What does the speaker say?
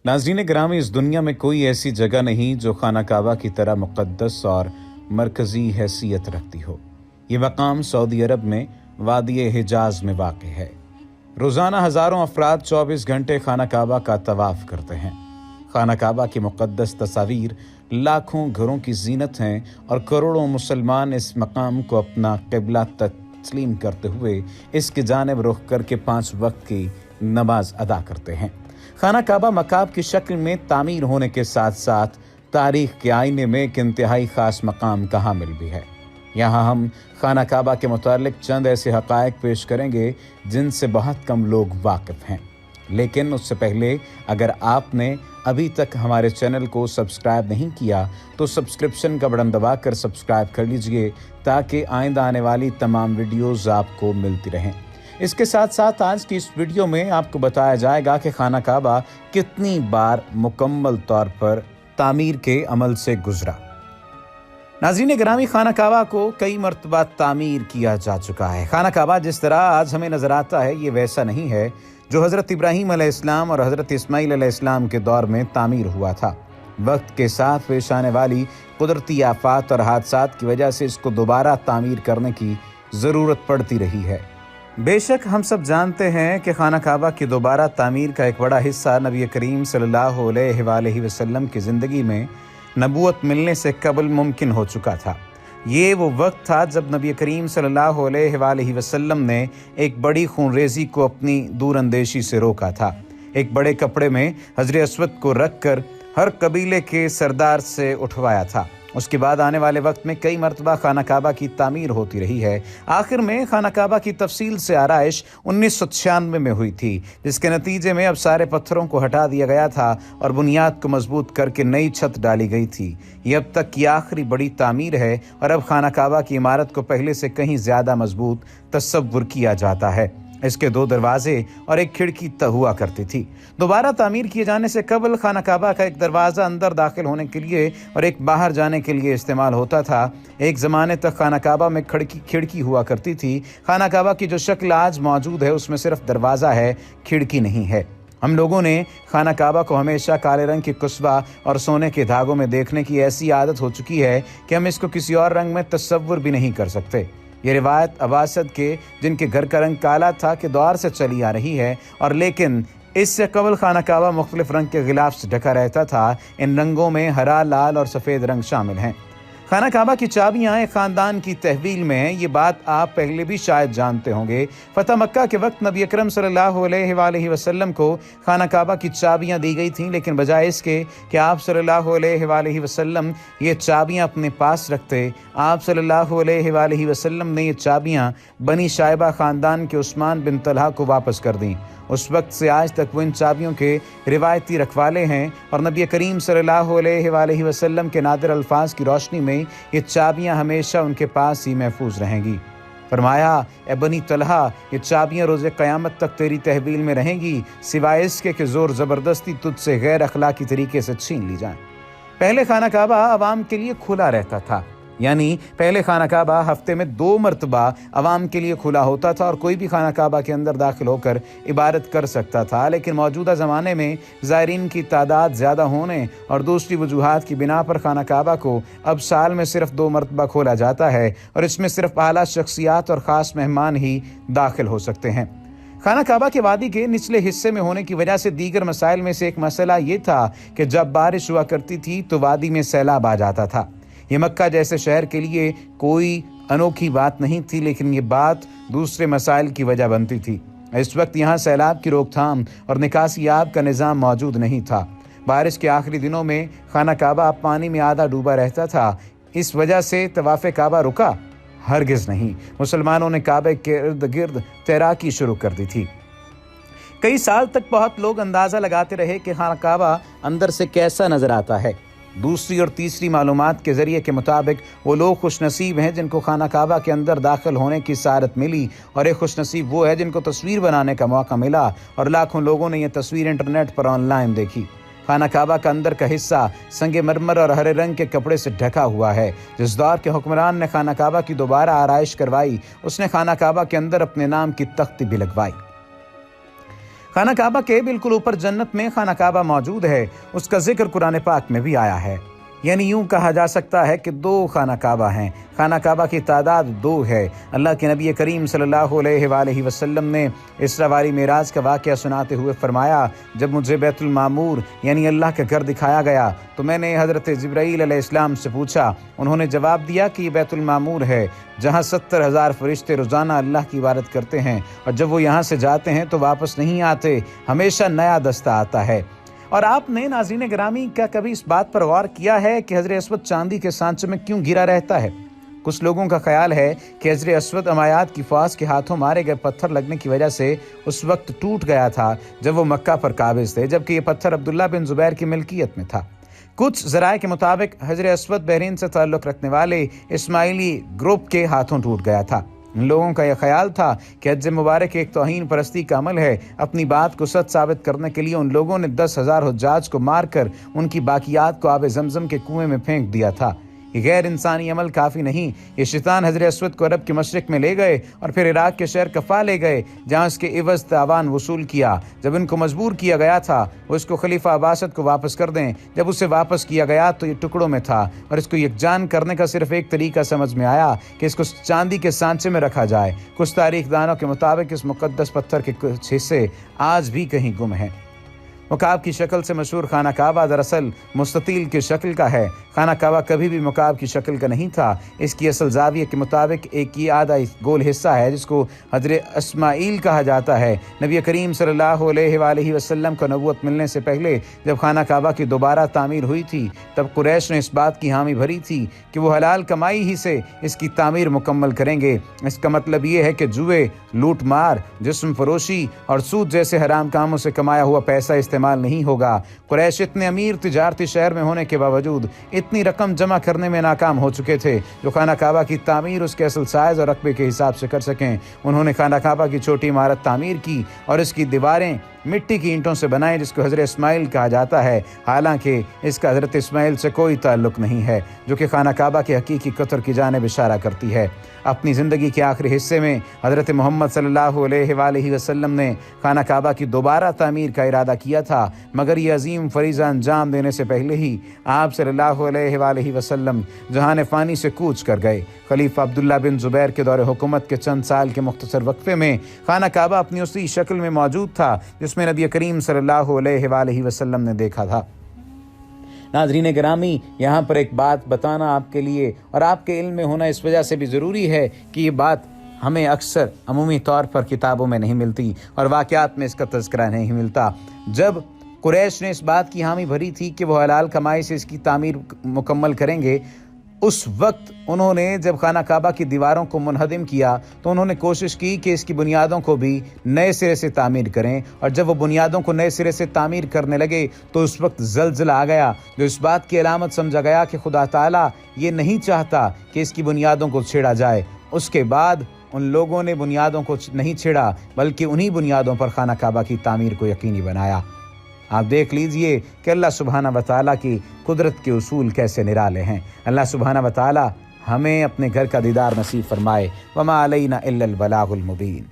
नाज़रीन ग्रामी, इस दुनिया में कोई ऐसी जगह नहीं जो खाना काबा की तरह मुक़द्दस और मरकज़ी हैसियत रखती हो। ये मकाम सऊदी अरब में वादी हिजाज में वाक़ है। रोज़ाना हज़ारों अफराद 24 घंटे खाना काबा का तवाफ़ करते हैं। खाना काबा की मुक़द्दस तस्वीर लाखों घरों की जीनत हैं और करोड़ों मुसलमान इस मकाम को अपना क़िबला तस्लीम करते हुए इसकी जानिब रुख करके 5 वक्त की नमाज अदा करते हैं। खाना काबा मकाब की शक्ल में तामीर होने के साथ साथ तारीख़ के आईने में एक इंतहाई ख़ास मकाम का हामिल भी है। यहाँ हम खाना काबा के मुतालिक चंद ऐसे हक़ाइक़ पेश करेंगे जिनसे बहुत कम लोग वाकिफ़ हैं। लेकिन उससे पहले अगर आपने अभी तक हमारे चैनल को सब्सक्राइब नहीं किया तो सब्सक्रिप्शन का बटन दबाकर सब्सक्राइब कर लीजिए ताकि आइंदा आने वाली तमाम वीडियोज़ आपको मिलती रहें। इसके साथ साथ आज की इस वीडियो में आपको बताया जाएगा कि खाना काबा कितनी बार मुकम्मल तौर पर तामीर के अमल से गुजरा। नाज़रीन ग्रामी, खाना काबा को कई मरतबा तामीर किया जा चुका है। खाना काबा जिस तरह आज हमें नज़र आता है ये वैसा नहीं है जो हज़रत इब्राहीम अलैहिस्सलाम और हज़रत इस्माईल अलैहिस्सलाम के दौर में तामीर हुआ था। वक्त के साथ पेश आने वाली कुदरती आफात और हादसात की वजह से इसको दोबारा तामीर करने की ज़रूरत पड़ती रही है। बेशक हम सब जानते हैं कि खाना काबा की दोबारा तामीर का एक बड़ा हिस्सा नबी करीम सल्लल्लाहु अलैहि वसल्लम की ज़िंदगी में नबूवत मिलने से कबल मुमकिन हो चुका था। ये वो वक्त था जब नबी करीम सल्लल्लाहु अलैहि वसल्लम ने एक बड़ी खूनरेज़ी को अपनी दूरअंदेशी से रोका था। एक बड़े कपड़े में हजर अस्वद को रख कर हर कबीले के सरदार से उठवाया था। उसके बाद आने वाले वक्त में कई मरतबा खाना काबा की तामीर होती रही है। आखिर में खाना काबा की तफसील से आराइश 1996 में हुई थी, जिसके नतीजे में अब सारे पत्थरों को हटा दिया गया था और बुनियाद को मजबूत करके नई छत डाली गई थी। ये अब तक की आखिरी बड़ी तामीर है और अब खाना काबा की इमारत को पहले से कहीं ज़्यादा मजबूत तस्वुर किया जाता है। इसके 2 दरवाजे और एक खिड़की हुआ करती थी। दोबारा तामीर किए जाने से कबल खाना काबा का एक दरवाज़ा अंदर दाखिल होने के लिए और एक बाहर जाने के लिए इस्तेमाल होता था। एक ज़माने तक खाना काबा में खिड़की हुआ करती थी। खाना काबा की जो शक्ल आज मौजूद है उसमें सिर्फ दरवाज़ा है, खिड़की नहीं है। हम लोगों ने खाना काबा को हमेशा काले रंग की कुस्बा और सोने के धागों में देखने की ऐसी आदत हो चुकी है कि हम इसको किसी और रंग में तस्वुर भी नहीं कर सकते। ये रिवायत अबासद के, जिनके घर का रंग काला था, के दौर से चली आ रही है और लेकिन इससे कबल खाना काबा मुख्तलिफ रंग के गिलाफ से ढका रहता था। इन रंगों में हरा, लाल और सफ़ेद रंग शामिल हैं। खाना काबा की चाबियाँ एक ख़ानदान की तहवील में हैं। ये बात आप पहले भी शायद जानते होंगे। फ़तह मक्का के वक्त नबी अकरम सल्लल्लाहु अलैहि वसल्लम को खाना काबा की चाबियाँ दी गई थीं, लेकिन बजाय इसके कि आप सल्लल्लाहु अलैहि वसल्लम ये चाबियाँ अपने पास रखते, आप सल्लल्लाहु अलैहि वसल्लम ने ये चाबियाँ बनी शाइबा ख़ानदान के उस्मान बिन तलहा को वापस कर दी। उस वक्त से आज तक वो इन चाबियों के रिवायती रखवाले हैं और नबी करीम सल्लल्लाहु अलैहि वसल्लम के नादिर अल्फाज की रोशनी में ये चाबियां हमेशा उनके पास ही महफूज रहेंगी। फरमाया, ए बनी तलहा, ये चाबियां रोज़े क़यामत तक तेरी तहवील में रहेंगी, सिवाय इसके कि ज़ोर ज़बरदस्ती तुझसे गैर अखलाकी तरीके से छीन ली जाए। पहले खाना काबा आवाम के लिए खुला रहता था, यानी पहले खाना काबा हफ्ते में 2 मरतबा अवाम के लिए खुला होता था और कोई भी खाना काबा के अंदर दाखिल होकर इबादत कर सकता था। लेकिन मौजूदा ज़माने में ज़ायरीन की तादाद ज़्यादा होने और दूसरी वजूहात की बिना पर खाना काबा को अब साल में सिर्फ 2 मरतबा खोला जाता है और इसमें सिर्फ आला शख्सियात और ख़ास मेहमान ही दाखिल हो सकते हैं। खाना काबा के वादी के निचले हिस्से में होने की वजह से दीगर मसाइल में से एक मसला ये था कि जब बारिश हुआ करती थी तो वादी में सैलाब आ जाता था। ये मक्का जैसे शहर के लिए कोई अनोखी बात नहीं थी, लेकिन ये बात दूसरे मसाइल की वजह बनती थी। इस वक्त यहाँ सैलाब की रोकथाम और निकासी आब का निज़ाम मौजूद नहीं था। बारिश के आखिरी दिनों में खाना काबा पानी में आधा डूबा रहता था। इस वजह से तवाफ़े काबा रुका? हरगिज़ नहीं। मुसलमानों ने काबे के इर्द गिर्द तैराकी शुरू कर दी थी। कई साल तक बहुत लोग अंदाज़ा लगाते रहे कि खाना काबा अंदर से कैसा नज़र आता है। दूसरी और तीसरी मालूमात के ज़रिए के मुताबिक वो लोग खुशनसीब हैं जिनको खाना काबा के अंदर दाखिल होने की सारत मिली और एक खुशनसीब वो है जिनको तस्वीर बनाने का मौका मिला और लाखों लोगों ने यह तस्वीर इंटरनेट पर ऑनलाइन देखी। खाना काबा का अंदर का हिस्सा संगे मरमर और हरे रंग के कपड़े से ढका हुआ है। जिस दौर के हुक्मरान ने खाना काबा की दोबारा आराइश करवाई, उसने खाना काबा के अंदर अपने नाम की तख्ती भी लगवाई। खाना काबा के बिल्कुल ऊपर जन्नत में खाना काबा मौजूद है। उसका जिक्र कुरान पाक में भी आया है। यानी यूं कहा जा सकता है कि 2 खाना काबा हैं। खाना काबा की तादाद 2 है। अल्लाह के नबी करीम सल्लल्लाहु अलैहि वसल्लम ने इसरा वाली मेराज का वाक़या सुनाते हुए फरमाया, जब मुझे बैतुल मामूर यानी अल्लाह का घर दिखाया गया तो मैंने हज़रत जिब्राईल अलैहिस्सलाम से पूछा। उन्होंने जवाब दिया कि ये बैतुल मामूर है, जहाँ 70,000 फरिश्ते रोज़ाना अल्लाह की इबादत करते हैं, और जब वो यहाँ से जाते हैं तो वापस नहीं आते, हमेशा नया दस्ता आता है। और आपने नाज़रीन गिरामी क्या कभी इस बात पर गौर किया है कि हज़रत अस्वद चांदी के सांचे में क्यों घिरा रहता है? कुछ लोगों का ख्याल है कि हज़रत अस्वद अमायात की फ़ौज के हाथों मारे गए पत्थर लगने की वजह से उस वक्त टूट गया था जब वो मक्का पर काबिज थे, जबकि ये पत्थर अब्दुल्ला बिन ज़ुबैर की मिल्कियत में था। कुछ ज़राए के मुताबिक हज़रत अस्वद बहरीन से ताल्लुक़ रखने वाले इस्माइली ग्रुप के हाथों टूट गया था। इन लोगों का यह ख्याल था कि हज मुबारक एक तौहीन परस्ती का अमल है। अपनी बात को सच साबित करने के लिए उन लोगों ने 10,000 हुज्जाज को मारकर उनकी बाकियात को आब ज़मज़म के कुएं में फेंक दिया था। ये गैर इंसानी अमल काफ़ी नहीं, ये शैतान हज़रत अस्वद को अरब के मशरिक में ले गए और फिर इराक़ के शहर कफ़ा ले गए, जहाँ उसके इवज़ तावान वसूल किया। जब इनको मजबूर किया गया था वो इसको खलीफा अब्बासिद को वापस कर दें। जब उसे वापस किया गया तो ये टुकड़ों में था, और इसको यकजान करने का सिर्फ एक तरीका समझ में आया कि इसको चांदी के सांचे में रखा जाए। कुछ तारीखदानों के मुताबिक इस मुक़द्दस पत्थर के कुछ हिस्से आज भी कहीं गुम हैं। मुकाब की शक्ल से मशहूर खाना काबा दरअसल मुस्ततील की शक्ल का है। खाना काबा कभी भी मुकाब की शक्ल का नहीं था। इसकी असल जाविये के मुताबिक एक ही आधा गोल हिस्सा है जिसको हजरत इस्माइल कहा जाता है। नबी करीम सल्लल्लाहु अलैहि वसल्लम को नबूवत मिलने से पहले जब खाना काबा की दोबारा तामीर हुई थी तब कुरैश ने इस बात की हामी भरी थी कि वो हलाल कमाई ही से इसकी तामीर मुकम्मल करेंगे। इसका मतलब ये है कि जुए, लूट मार, जिस्म फरोशी और सूद जैसे हराम कामों से कमाया हुआ पैसा इस्तेमाल नहीं होगा। कुरैश इतने अमीर तिजारती शहर में होने के बावजूद इतनी रकम जमा करने में नाकाम हो चुके थे जो खाना काबा की तामीर उसके असल साइज और रकबे के हिसाब से कर सकें। उन्होंने खाना काबा की छोटी इमारत तामीर की और इसकी दीवारें मिट्टी की ईंटों से बनाए जिसको हज़रत इस्माइल कहा जाता है। हालांकि इसका हज़रत इस्माइल से कोई ताल्लुक़ नहीं है, जो कि खाना काबा के हकीकी कतर की जानिब इशारा करती है। अपनी ज़िंदगी के आखिरी हिस्से में हज़रत मोहम्मद सल्लल्लाहु अलैहि वसल्लम ने खाना काबा की दोबारा तामीर का इरादा किया था, मगर ये अजीम फरीज़ा अंजाम देने से पहले ही आप सल्लल्लाहु अलैहि वसल्लम जहान फ़ानी से कूच कर गए। खलीफा अब्दुल्ला बिन ज़ुबैर के दौरे हुकूमत के चंद साल के मुख्तसर वक्फे में खाना काबा अपनी उसी शक्ल में मौजूद था जिसमें नबी करीम सल्लल्लाहु अलैहि वसल्लम ने देखा था। नाज़रीन गिरामी, यहाँ पर एक बात बताना आपके लिए और आपके इल्म में होना इस वजह से भी ज़रूरी है कि ये बात हमें अक्सर अमूमी तौर पर किताबों में नहीं मिलती और वाक़यात में इसका तज़किरा नहीं मिलता। जब कुरैश ने इस बात की हामी भरी थी कि वो हलाल कमाई से इसकी तामीर मुकम्मल करेंगे, उस वक्त उन्होंने जब खाना काबा की दीवारों को मुनहदिम किया तो उन्होंने कोशिश की कि इसकी बुनियादों को भी नए सिरे से तामीर करें, और जब वो बुनियादों को नए सिरे से तामीर करने लगे तो उस वक्त ज़लज़ला आ गया, जो इस बात की अलामत समझा गया कि खुदा ताला ये नहीं चाहता कि इसकी बुनियादों को छेड़ा जाए। उसके बाद उन लोगों ने बुनियादों को नहीं छेड़ा बल्कि उन्हीं बुनियादों पर खाना काबा की तामीर को यकीनी बनाया। आप देख लीजिए कि अल्लाह सुब्हाना व तआला की कुदरत के उसूल कैसे निराले हैं। अल्लाह सुब्हाना व तआला हमें अपने घर का दीदार नसीब फरमाए। वमा अलैना इल्लल बलागुल मुबीन।